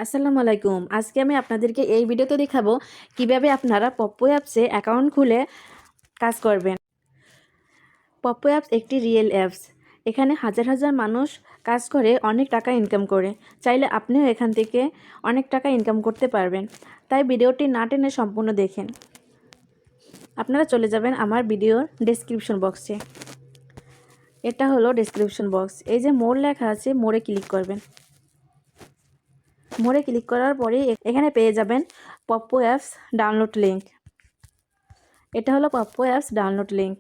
আসসালামু আলাইকুম। আজকে আমি আপনাদেরকে এই ভিডিওতে দেখাবো কিভাবে আপনারা পপ্পো অ্যাপসে অ্যাকাউন্ট খুলে কাজ করবেন। পপ্পো অ্যাপস একটি রিয়েল অ্যাপস। এখানে হাজার হাজার মানুষ কাজ করে অনেক টাকা ইনকাম করে। চাইলে আপনিও এখান থেকে অনেক টাকা ইনকাম করতে পারবেন। তাই ভিডিওটি না টেনে সম্পূর্ণ দেখেন। আপনারা চলে যাবেন আমার ভিডিওর ডেসক্রিপশন বক্সে। এটা হলো ডেসক্রিপশন বক্স। এই যে মোর লেখা আছে, মোরে ক্লিক করবেন। মোরে ক্লিক করার পরে এখানে পেয়ে যাবেন পপ্পো অ্যাপস ডাউনলোড লিঙ্ক। এটা হলো পপ্পো অ্যাপস ডাউনলোড লিঙ্ক।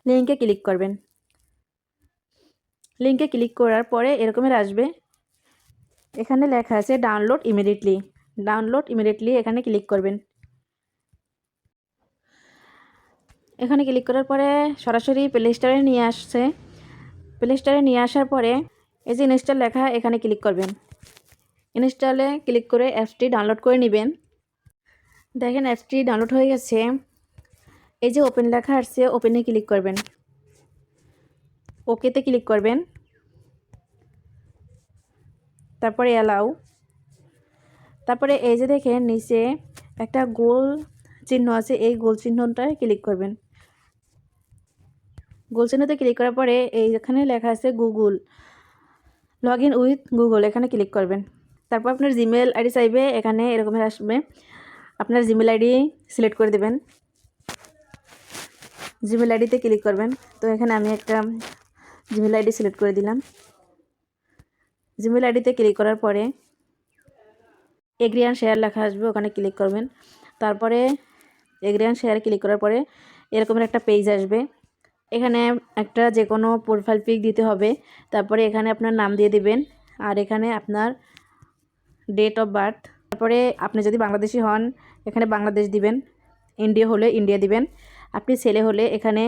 লিঙ্কে ক্লিক করবেন। লিঙ্কে ক্লিক করার পরে এরকমের আসবে, এখানে লেখা আছে ডাউনলোড ইমিডিয়েটলি। ডাউনলোড ইমিডিয়েটলি এখানে ক্লিক করবেন। এখানে ক্লিক করার পরে সরাসরি প্লে স্টোরে নিয়ে আসছে। প্লে স্টোরে নিয়ে আসার পরে এই যে ইনস্টল লেখা, এখানে ক্লিক করবেন। ইনস্টলে ক্লিক করে অ্যাপসটি ডাউনলোড করে নেবেন। দেখেন অ্যাপসটি ডাউনলোড হয়ে গেছে। এই যে ওপেন লেখা আসছে, ওপেনে ক্লিক করবেন। ওকেতে ক্লিক করবেন। তারপরে অ্যালাউ। তারপরে এই যে দেখেন নিচে একটা গোল চিহ্ন আছে, এই গোল চিহ্নটায় ক্লিক করবেন। গোল চিহ্নতে ক্লিক করার পরে এইখানে লেখা আছে Google, log in with Google, এখানে ক্লিক করবেন। তারপর আপনার জিমেল আইডি চাইবে, এখানে এরকমের আসবে। আপনার জিমেল আইডি সিলেক্ট করে দেবেন। জিমেল আইডিতে ক্লিক করবেন। তো এখানে আমি একটা জিমেল আইডি সিলেক্ট করে দিলাম। জিমেল আইডিতে ক্লিক করার পরে এগ্রি অ্যান্ড শেয়ার লেখা আসবে, ওখানে ক্লিক করবেন। তারপরে এগ্রি অ্যান্ড শেয়ার ক্লিক করার পরে এরকমের একটা পেজ আসবে। এখানে একটা যে কোনো প্রোফাইল পিক দিতে হবে। তারপরে এখানে আপনার নাম দিয়ে দিবেন, আর এখানে আপনার ডেট অফ বার্থ। তারপরে আপনি যদি বাংলাদেশি হন এখানে বাংলাদেশ দিবেন, ইন্ডিয়া হলে ইন্ডিয়া দিবেন, আপনি ছেলে হলে এখানে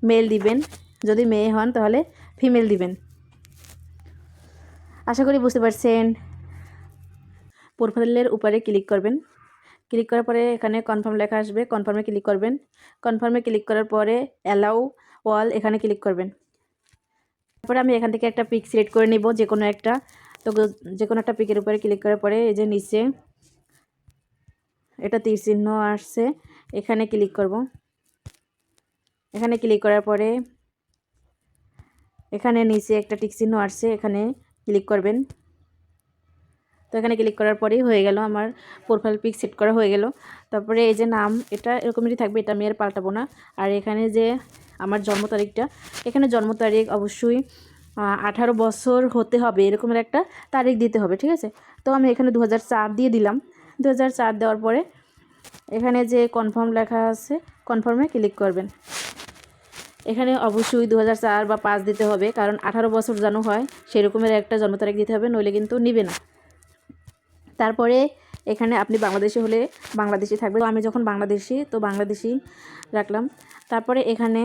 মেল দিবেন, যদি মেয়ে হন তাহলে ফিমেল দিবেন। আশা করি বুঝতে পারছেন। প্রোফাইলের উপরে ক্লিক করবেন। ক্লিক করার পরে এখানে কনফার্ম লেখা আসবে, কনফার্মে ক্লিক করবেন। কনফার্মে ক্লিক করার পরে অ্যালাউ অল এখানে ক্লিক করবেন। তারপরে আমি এখান থেকে একটা পিক সিলেক্ট করে নেব, যে কোনো একটা। তো যে কোনো একটা পিকের উপরে ক্লিক করার পরে এই যে নিচে এটা তীর চিহ্ন আসছে, এখানে ক্লিক করব। এখানে ক্লিক করার পরে এখানে নিচে একটা টিক চিহ্ন আসছে, এখানে ক্লিক করবেন। তো এখানে ক্লিক করার পরেই হয়ে গেল, আমার প্রোফাইল পিক সেট করা হয়ে গেল। তারপরে এই যে নাম, এটা এরকমই থাকবে, এটা আমি আর পাল্টাবো না। আর এখানে যে আমার জন্ম তারিখটা, এখানে জন্ম তারিখ অবশ্যই 18 বছর হতে হবে, এরকমের একটা তারিখ দিতে হবে, ঠিক আছে। তো আমি এখানে 2004 দিয়ে দিলাম। 2004 দেওয়ার পরে এখানে যে কনফার্ম লেখা আছে, কনফার্মে ক্লিক করবেন। এখানে অবশ্যই 2004 বা 5 দিতে হবে, কারণ 18 বছর যেন হয় সেরকমের একটা জন্ম তারিখ দিতে হবে, নইলে কিন্তু নিবে না। তারপরে এখানে আপনি বাংলাদেশি হলে বাংলাদেশি থাকবে, তো আমি যখন বাংলাদেশি তো বাংলাদেশি রাখলাম। তারপরে এখানে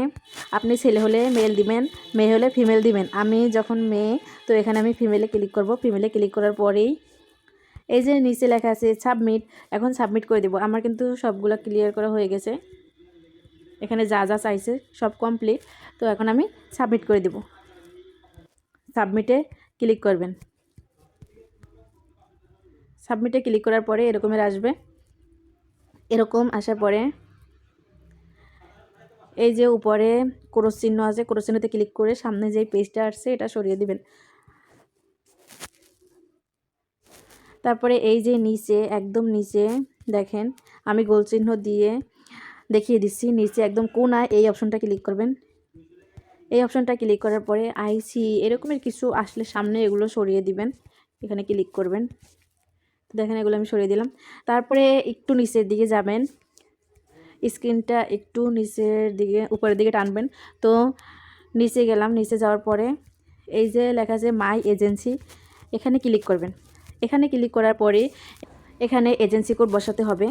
আপনি ছেলে হলে মেল দিবেন, মেয়ে হলে ফিমেল দিবেন। আমি যখন মেয়ে, তো এখানে আমি ফিমেলে ক্লিক করব। ফিমেলে ক্লিক করার পরেই এই যে নিচে লেখা আছে সাবমিট, এখন সাবমিট করে দেব। আমার কিন্তু সবগুলো ক্লিয়ার করা হয়ে গেছে, এখানে যা যা চাইছে সব কমপ্লিট। তো এখন আমি সাবমিট করে দেব। সাবমিটে ক্লিক করবেন। সাবমিটে ক্লিক করার পরে এরকমের আসবে। এরকম আসার পরে এই যে উপরে ক্রস চিহ্ন আছে, ক্রস চিহ্নতে ক্লিক করে সামনে যে পেজটা আসছে এটা সরিয়ে দিবেন। তারপরে এই যে নিচে, একদম নিচে দেখেন আমি গোল চিহ্ন দিয়ে দেখিয়ে দিচ্ছি, নিচে একদম কোনায় এই অপশনটা ক্লিক করবেন। এই অপশনটা ক্লিক করার পরে আইসি এরকমের কিছু আসলে সামনে এগুলো সরিয়ে দিবেন, এখানে ক্লিক করবেন। দেখেন এগুলো আমি সরিয়ে দিলাম। তারপরে একটু নিচের দিকে যাবেন, স্ক্রিনটা একটু নিচের দিকে উপরের দিকে টানবেন। তো নিচে গেলাম, নিচে যাওয়ার পরে এই যে লেখা আছে মাই এজেন্সি, এখানে ক্লিক করবেন। এখানে ক্লিক করার পরে এখানে এজেন্সি কোড বসাতে হবে।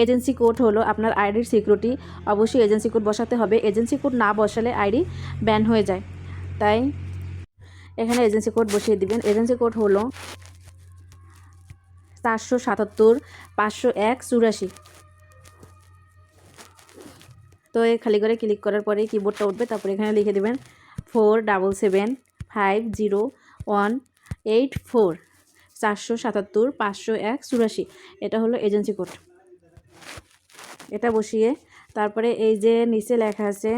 এজেন্সি কোড হলো আপনার আইডির সিকিউরিটি, অবশ্যই এজেন্সি কোড বসাতে হবে। এজেন্সি কোড না বসালে আইডি ব্যান হয়ে যায়, তাই এখানে এজেন্সি কোড বসিয়ে দিবেন। এজেন্সি কোড হলো 477 501 84। তো এই খালি করে ক্লিক করার পরে কিবোর্ডটা উঠবে, তারপরে এখানে লিখে দেবেন 47750184। 477 501 84। এটা হলো এজেন্সি কোড। এটা বসিয়ে তারপরে এই যে নিচে লেখা আছে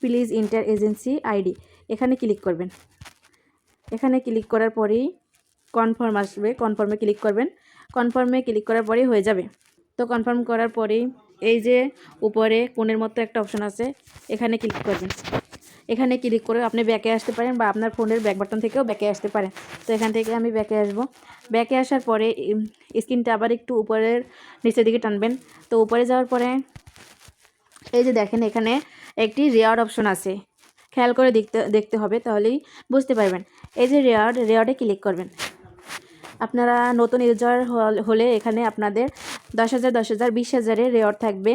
প্লিজ ইন্টার এজেন্সি আইডি, এখানে ক্লিক করবেন। এখানে ক্লিক করার পরেই কনফার্ম আসবে, কনফার্মে ক্লিক করবেন। কনফার্মে ক্লিক করার পরেই হয়ে যাবে। তো কনফার্ম করার পরেই এই যে উপরে কোণের মতো একটা অপশন আছে, এখানে ক্লিক করবেন। এখানে ক্লিক করে আপনি ব্যাকে আসতে পারেন বা আপনার ফোনের ব্যাক বাটন থেকেও ব্যাকে আসতে পারেন। তো এখান থেকে আমি ব্যাকে আসব। ব্যাকে আসার পরে স্ক্রিনটা আবার একটু উপরের নিচের দিকে টানবেন। তো উপরে যাওয়ার পরে এই যে দেখেন এখানে একটি রেয়ার্ড অপশন আছে, খেয়াল করে দেখতে হবে, তাহলেই বুঝতে পারবেন। এই যে রেয়ার্ডে ক্লিক করবেন। আপনারা নতুন ইউজার হলে এখানে আপনাদের 10,000 10,000 20,000-এর রেওয়ার্ড থাকবে।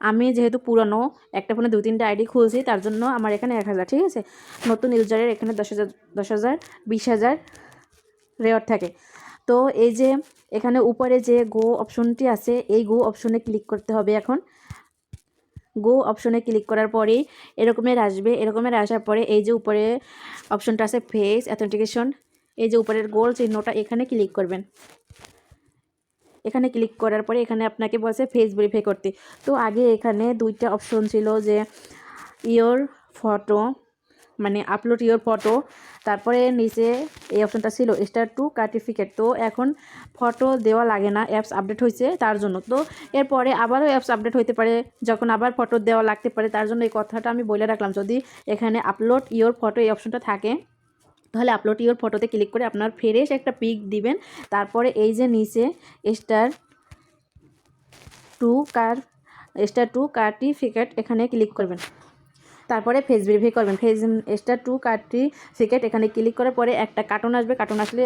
আমি যেহেতু পুরনো একটা ফোনে 2-3টা আইডি খুলছি, তার জন্য আমার এখানে 1,000, ঠিক আছে। নতুন ইউজারের এখানে 10,000 10,000 20,000 রেওয়ার্ড থাকে। তো এই যে এখানে উপরে যে গো অপশনটি আছে, এই গো অপশনে ক্লিক করতে হবে। এখন গো অপশনে ক্লিক করার পরেই এরকমের আসবে। এরকমের আসার পরে এই যে উপরে অপশনটা আছে ফেস অথেন্টিকেশন, এই যে উপরের গোল চিহ্নটা, এখানে ক্লিক করবেন। এখানে ক্লিক করার পরে এখানে আপনাকে বলছে ফেস ভেরিফাই করতে। তো আগে এখানে 2টা অপশন ছিল, যে ইয়োর ফটো মানে আপলোড ইয়োর ফটো, তারপরে নিচে এই অপশনটা ছিল স্টার টু সার্টিফিকেট। তো এখন ফটো দেওয়া লাগে না, অ্যাপস আপডেট হয়েছে তার জন্য। তো এরপরে আবারও অ্যাপস আপডেট হতে পারে, যখন আবার ফটো দেওয়া লাগতে পারে, তার জন্য এই কথাটা আমি বলে রাখলাম। যদি এখানে আপলোড ইয়োর ফটো এই অপশনটা থাকে, তাহলে আপলোড ইয়োর ফটোতে ক্লিক করে আপনার ফ্রেশ একটা পিক দিবেন। তারপরে এই যে নিচে স্টার টু সার্টিফিকেট এখানে ক্লিক করবেন। তারপরে ফেস ভেরিফাই করবেন। স্টার টু সার্টিফিকেট এখানে ক্লিক করার পরে একটা কার্টুন আসবে। কার্টুন আসলে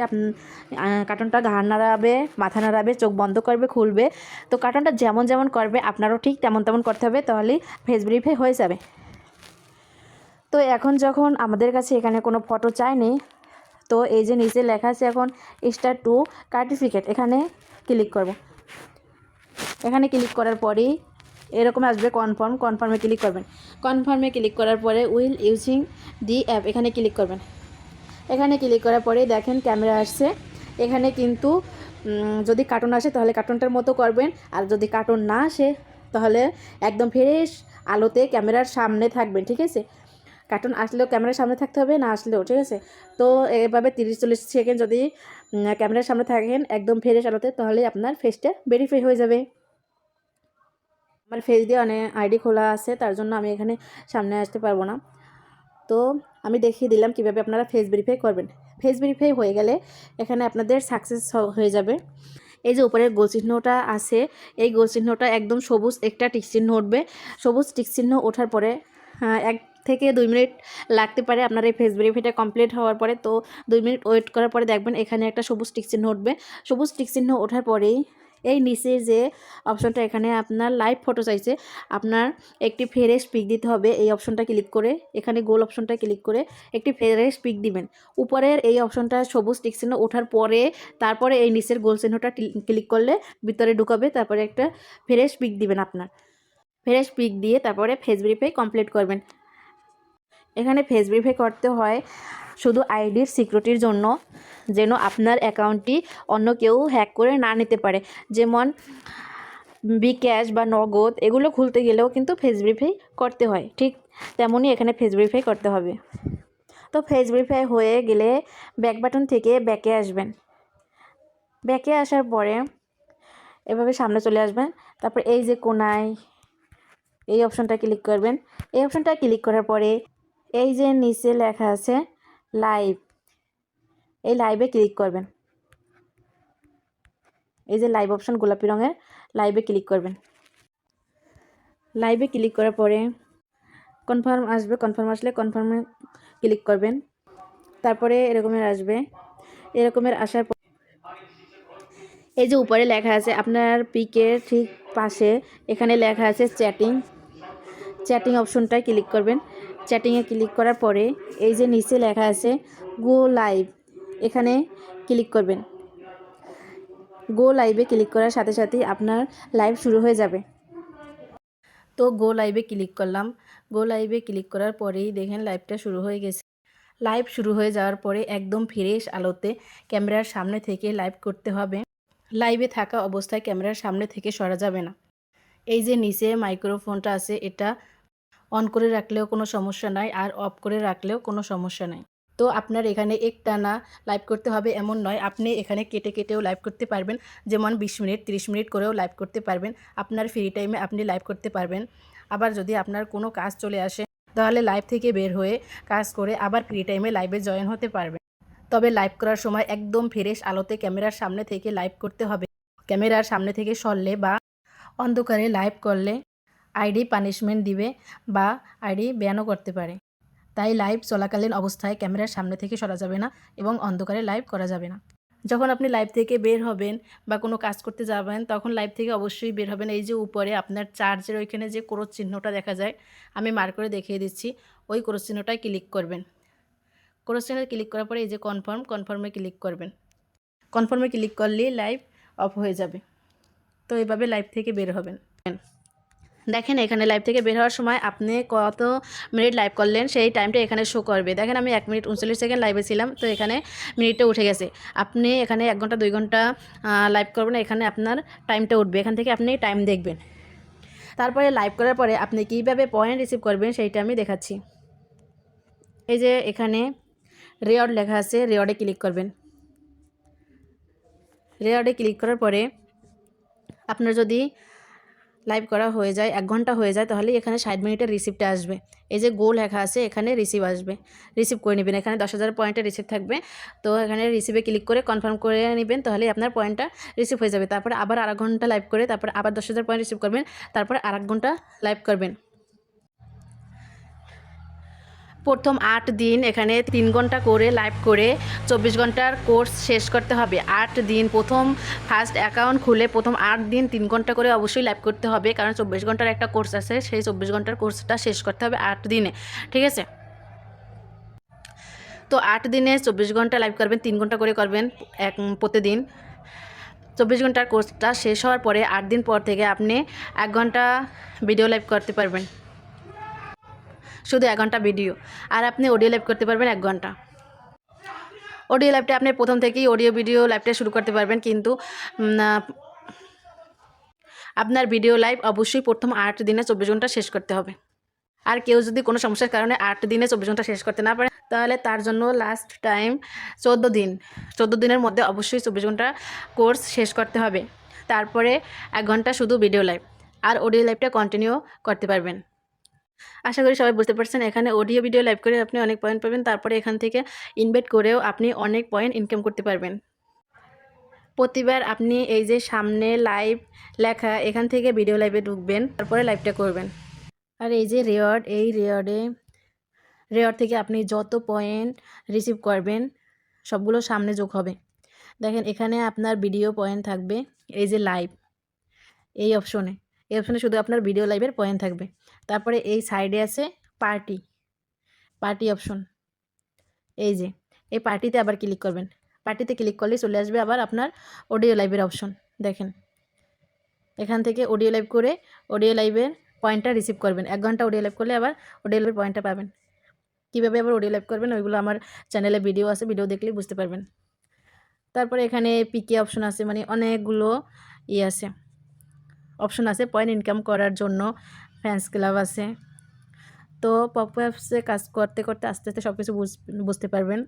কার্টুনটা ঘাড় নাড়াবে, মাথা নাড়াবে, চোখ বন্ধ করবে, খুলবে। তো কার্টুনটা যেমন যেমন করবে আপনারও ঠিক তেমন তেমন করতে হবে, তাহলেই ফেস ভেরিফাই হয়ে যাবে। তো এখন যখন আমাদের কাছে এখানে কোনো ফটো চায়নি, তো এই যে নিচে লেখা আছে এখন স্টার টু সার্টিফিকেট, এখানে ক্লিক করব। এখানে ক্লিক করার পরেই এরকম আসবে কনফার্মে ক্লিক করবেন। কনফার্মে ক্লিক করার পরে উইল ইউজিং দি অ্যাপ, এখানে ক্লিক করবেন। এখানে ক্লিক করার পরে দেখেন ক্যামেরা আসছে। এখানে কিন্তু যদি কার্টুন আসে তাহলে কার্টুনটার মতো করবেন, আর যদি কার্টুন না আসে তাহলে একদম ফ্রেশ আলোতে ক্যামেরার সামনে থাকবেন, ঠিক আছে। কার্টুন আসলেও ক্যামেরার সামনে থাকতে হবে, না আসলেও, ঠিক আছে। তো এভাবে 30-40 সেকেন্ড যদি ক্যামেরার সামনে থাকেন একদম ফ্রেশ আলোতে, তাহলে আপনার ফেসটা ভেরিফাই হয়ে যাবে। আমার ফেস দিয়ে অনেক আইডি খোলা আছে, তার জন্য আমি এখানে সামনে আসতে পারবো না। তো আমি দেখিয়ে দিলাম কিভাবে আপনারা ফেস ভেরিফাই করবেন। ফেস ভেরিফাই হয়ে গেলে এখানে আপনাদের সাকসেস হয়ে যাবে। এই যে উপরের গোল চিহ্নটা আছে, এই গোল চিহ্নটা একদম সবুজ একটা টিক চিহ্ন উঠবে। সবুজ টিক চিহ্ন ওঠার পরে 1 থেকে 2 মিনিট লাগতে পারে আপনার এই ফেস ভেরিফাইটা কমপ্লিট হওয়ার পরে। তো 2 মিনিট ওয়েট করার পরে দেখবেন এখানে একটা সবুজ টিক চিহ্ন উঠবে। সবুজ টিক চিহ্ন ওঠার পরেই এই নিচে যে অপশনটা, এখানে আপনার লাইভ ফটো চাইছে, আপনার একটি ফ্রেশ পিক দিতে হবে। এই অপশনটা ক্লিক করে এখানে গোল অপশনটা ক্লিক করে একটি ফ্রেশ পিক দিবেন। উপরের এই অপশনটা সবুজ টিক চিহ্ন ওঠার পরে তারপরে এই নিচের গোল চিহ্নটা ক্লিক করলে ভিতরে ঢুকাবে, তারপরে একটা ফ্রেশ পিক দিবেন। আপনার ফ্রেশ পিক দিয়ে তারপরে ফেস ভেরিফাই কমপ্লিট করবেন। এখানে ফেস ভেরিফাই করতে হয় শুধু আইডির সিকিউরিটির জন্য, যেন আপনার অ্যাকাউন্টটি অন্য কেউ হ্যাক করে না নিতে পারে। যেমন বিকাশ বা নগদ এগুলো খুলতে গেলেও কিন্তু ফেস ভেরিফাই করতে হয়, ঠিক তেমনই এখানে ফেস ভেরিফাই করতে হবে। তো ফেস ভেরিফাই হয়ে গেলে ব্যাক বাটন থেকে ব্যাকে আসবেন। ব্যাকে আসার পরে এভাবে সামনে চলে আসবেন। তারপর এই যে কোনায় এই অপশনটা ক্লিক করবেন। এই অপশনটা ক্লিক করার পরে এই যে নিচে লেখা আছে লাইভ, এই লাইভে ক্লিক করবেন। এই যে লাইভ অপশন গোলাপি রঙের, লাইভে ক্লিক করবেন। লাইভে ক্লিক করার পরে কনফার্ম আসবে। কনফার্ম আসলে কনফার্মে ক্লিক করবেন। তারপরে এরকমের আসবে। এরকমের আসার পর এই যে উপরে লেখা আছে আপনার পিকের ঠিক পাশে এখানে লেখা আছে চ্যাটিং অপশনটায় ক্লিক করবেন। চ্যাটিংয়ে ক্লিক করার পরে এই যে নিচে লেখা আছে গো লাইভ, এখানে ক্লিক করবেন। গো লাইভে ক্লিক করার সাথে সাথেই আপনার লাইভ শুরু হয়ে যাবে। তো গো লাইভে ক্লিক করলাম। গো লাইভে ক্লিক করার পরেই দেখেন লাইভটা শুরু হয়ে গেছে। লাইভ শুরু হয়ে যাওয়ার পরে একদম ফ্রেশ আলোতে ক্যামেরার সামনে থেকে লাইভ করতে হবে। লাইভে থাকা অবস্থায় ক্যামেরার সামনে থেকে সরা যাবে না। এই যে নিচে মাইক্রোফোনটা আছে, এটা অন করে রাখলেও কোনো সমস্যা নাই, আর অফ করে রাখলেও কোনো সমস্যা নাই। তো আপনার এখানে একটানা লাইভ করতে হবে এমন নয়, আপনি এখানে কেটে কেটেও লাইভ করতে পারবেন। যেমন 20 মিনিট 30 মিনিট করেও লাইভ করতে পারবেন। আপনার ফ্রি টাইমে আপনি লাইভ করতে পারবেন। আবার যদি আপনার কোনো কাজ চলে আসে তাহলে লাইভ থেকে বের হয়ে কাজ করে আবার ফ্রি টাইমে লাইভে জয়েন হতে পারবেন। তবে লাইভ করার সময় একদম ফ্রেশ আলোতে ক্যামেরার সামনে থেকে লাইভ করতে হবে। ক্যামেরার সামনে থেকে সরলে বা অন্ধকারে লাইভ করলে আইডি পানিশমেন্ট দিবে বা আইডি ব্যানও করতে পারে। তাই লাইভ চলাকালীন অবস্থায় ক্যামেরার সামনে থেকে সরা যাবে না এবং অন্ধকারে লাইভ করা যাবে না। যখন আপনি লাইভ থেকে বের হবেন বা কোনো কাজ করতে যাবেন তখন লাইভ থেকে অবশ্যই বের হবেন। এই যে উপরে আপনার চার্জের ওইখানে যে ক্রস চিহ্নটা দেখা যায়, আমি মার্ক করে দেখিয়ে দিচ্ছি, ওই ক্রস চিহ্নটায় ক্লিক করবেন। ক্রস চিহ্নে ক্লিক করার পরে এই যে কনফার্মে ক্লিক করবেন। কনফার্মে ক্লিক করলেই লাইভ অফ হয়ে যাবে। তো এইভাবে লাইভ থেকে বের হবেন। দেখেন এখানে লাইভ থেকে বের হওয়ার সময় আপনি কত মিনিট লাইভ করলেন সেই টাইমটা এখানে শো করবে। দেখেন আমি 1 মিনিট 39 সেকেন্ড লাইভে ছিলাম, তো এখানে মিনিটটা উঠে গেছে। আপনি এখানে 1 ঘন্টা 2 ঘন্টা লাইভ করবেন, এখানে আপনার টাইমটা উঠবে, এখান থেকে আপনি টাইম দেখবেন। তারপরে লাইভ করার পরে আপনি কীভাবে পয়েন্ট রিসিভ করবেন সেইটা আমি দেখাচ্ছি। এই যে এখানে রেওয়ার্ড লেখা আছে, রেওয়ার্ডে ক্লিক করবেন। রেওয়ার্ডে ক্লিক করার পরে আপনার যদি লাইভ করা হয়ে যায় 1 ঘন্টা হয়ে যায় তাহলে এখানে 60 মিনিটের রিসিপ্টটা আসবে। এই যে গোল লেখা আছে এখানে রিসিভ আসবে, রিসিভ করে নেবেন। এখানে 10,000 পয়েন্টের রিসিভ থাকবে, তো এখানে রিসিভে ক্লিক করে কনফার্ম করে নেবেন, তাহলে আপনার পয়েন্টটা রিসিভ হয়ে যাবে। তারপরে আবার 1/2 ঘন্টা লাইভ করে তারপর আবার 10,000 পয়েন্ট রিসিভ করবেন, তারপরে 1 ঘন্টা লাইভ করবেন। প্রথম 8 দিন এখানে 3 ঘন্টা করে লাইভ করে 24 ঘন্টার কোর্স শেষ করতে হবে। 8 দিন প্রথম ফার্স্ট অ্যাকাউন্ট খুলে প্রথম 8 দিন 3 ঘন্টা করে অবশ্যই লাইভ করতে হবে, কারণ 24 ঘন্টার একটা কোর্স আছে, সেই 24 ঘন্টার কোর্সটা শেষ করতে হবে 8 দিনে, ঠিক আছে? তো 8 দিনে 24 ঘন্টা লাইভ করবেন, 3 ঘন্টা করে করবেন প্রতিদিন। 24 ঘন্টার কোর্সটা শেষ হওয়ার পরে 8 দিন পর থেকে আপনি 1 ঘন্টা ভিডিও লাইভ করতে পারবেন, শুধু 1 ঘন্টা ভিডিও। আর আপনি অডিও লাইভ করতে পারবেন 1 ঘন্টা। অডিও লাইভটা আপনি প্রথম থেকেই অডিও ভিডিও লাইভটা শুরু করতে পারবেন, কিন্তু আপনার ভিডিও লাইভ অবশ্যই প্রথম 8 দিনে 24 ঘন্টা শেষ করতে হবে। আর কেউ যদি কোনো সমস্যার কারণে 8 দিনে 24 ঘন্টা শেষ করতে না পারে তাহলে তার জন্য লাস্ট টাইম 14 দিন। 14 দিনের মধ্যে অবশ্যই 24 ঘন্টা কোর্স শেষ করতে হবে। তারপরে 1 ঘন্টা শুধু ভিডিও লাইভ আর অডিও লাইভটা কন্টিনিউ করতে পারবেন। আশা করি সবাই বুঝতে পারছেন। এখানে অডিও ভিডিও লাইভ করে আপনি অনেক পয়েন্ট পাবেন, তারপরে এখান থেকে ইনভাইট করেও আপনি অনেক পয়েন্ট ইনকাম করতে পারবেন। প্রতিবার আপনি এই যে সামনে লাইভ লেখা এখান থেকে ভিডিও লাইভে ঢুকবেন, তারপরে লাইভটা করবেন। আর এই যে রেওয়ার্ড, এই রেওয়ার্ড থেকে আপনি যত পয়েন্ট রিসিভ করবেন সবগুলো সামনে যোগ হবে। দেখেন এখানে আপনার ভিডিও পয়েন্ট থাকবে, এই যে লাইভ এই অপশনে শুধু আপনার ভিডিও লাইভের পয়েন্ট থাকবে। তারপরে এই সাইডে আছে পার্টি অপশন, এই যে এই পার্টিতে আবার ক্লিক করবেন। পার্টিতে ক্লিক করলে চলে আসবে আবার আপনার অডিও লাইভের অপশন। দেখেন এখান থেকে অডিও লাইভ করে অডিও লাইভের পয়েন্টটা রিসিভ করবেন। 1 ঘন্টা অডিও লাইভ করলে আবার অডিও লাইভের পয়েন্টটা পাবেন। কীভাবে আবার অডিও লাইভ করবেন ওইগুলো আমার চ্যানেলে ভিডিও আছে, ভিডিও দেখলেই বুঝতে পারবেন। তারপরে এখানে পিকে অপশন আছে, মানে অনেকগুলো আছে অপশন আছে পয়েন্ট ইনকাম করার জন্য। ফ্যান্স ক্লাব আছে। তো পপো অ্যাপসে কাজ করতে করতে আস্তে আস্তে সব কিছু বুঝতে পারবেন।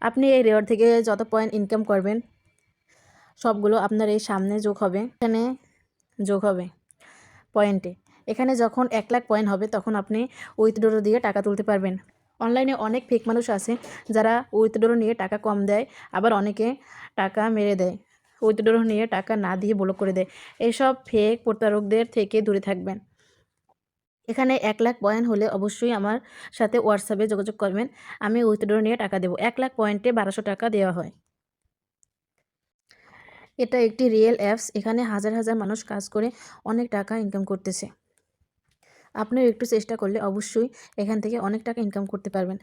আপনি এই রেওয়ার্ড থেকে যত পয়েন্ট ইনকাম করবেন সবগুলো আপনার এই সামনে যোগ হবে, এখানে যোগ হবে পয়েন্টে। এখানে যখন 1 লাখ পয়েন্ট হবে তখন আপনি উইথড্র দিয়ে টাকা তুলতে পারবেন। অনলাইনে অনেক ফেক মানুষ আছে যারা উইথড্র নিয়ে টাকা কম দেয়, আবার অনেকে টাকা মেরে দেয়, উইথড্র নিয়ে টাকা না দিয়ে ব্লক করে দেয়। এইসব ফেক প্রতারকদের থেকে দূরে থাকবেন। এখানে 1 লাখ পয়েন্ট হলে অবশ্যই আমার সাথে হোয়াটসঅ্যাপে যোগাযোগ করবেন, আমি উইথড্র নিয়ে টাকা দেবো। 1 লাখ পয়েন্টে 1200 টাকা দেওয়া হয়। এটা একটি রিয়েল অ্যাপস, এখানে হাজার হাজার মানুষ কাজ করে অনেক টাকা ইনকাম করতেছে। আপনিও একটু চেষ্টা করলে অবশ্যই এখান থেকে অনেক টাকা ইনকাম করতে পারবেন।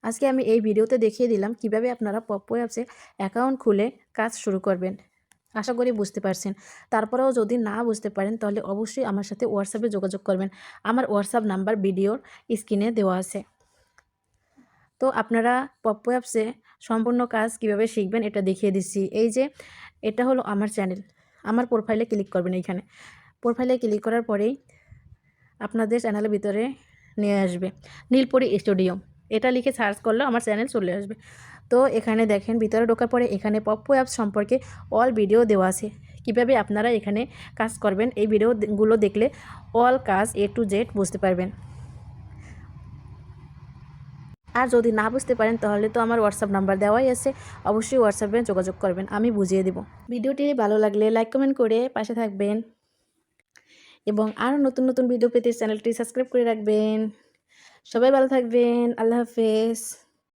আজকে আমি এই ভিডিওতে দেখিয়ে দিলাম কিভাবে আপনারা পপো অ্যাপসে অ্যাকাউন্ট খুলে কাজ শুরু করবেন। আশা করি বুঝতে পারছেন। তারপরেও যদি না বুঝতে পারেন তাহলে অবশ্যই আমার সাথে হোয়াটসঅ্যাপে যোগাযোগ করবেন। আমার হোয়াটসঅ্যাপ নাম্বার ভিডিওর স্ক্রিনে দেওয়া আছে। তো আপনারা পপ্পো অ্যাপসে সম্পূর্ণ কাজ কিভাবে শিখবেন এটা দেখিয়ে দিচ্ছি। এই যে এটা হলো আমার চ্যানেল, আমার প্রোফাইলে ক্লিক করবেন। এইখানে প্রোফাইলে ক্লিক করার পরেই আপনাদের চ্যানেলের ভিতরে নিয়ে আসবে নীলপরি স্টুডিও, এটা লিখে সার্চ করলে আমার চ্যানেল চলে আসবে। তো এখানে দেখেন ভিতরে ঢোকার পরে এখানে পপ্পো অ্যাপস সম্পর্কে অল ভিডিও দেওয়া আছে, কীভাবে আপনারা এখানে কাজ করবেন। এই ভিডিওগুলো দেখলে অল কাজ A to Z বুঝতে পারবেন। আর যদি না বুঝতে পারেন তাহলে তো আমার হোয়াটসঅ্যাপ নাম্বার দেওয়াই আছে, অবশ্যই হোয়াটসঅ্যাপে যোগাযোগ করবেন, আমি বুঝিয়ে দেব। ভিডিওটি ভালো লাগলে লাইক কমেন্ট করে পাশে থাকবেন এবং আরও নতুন নতুন ভিডিও পেতে চ্যানেলটি সাবস্ক্রাইব করে রাখবেন। সবাই ভালো থাকবেন, আল্লাহ হাফেজ।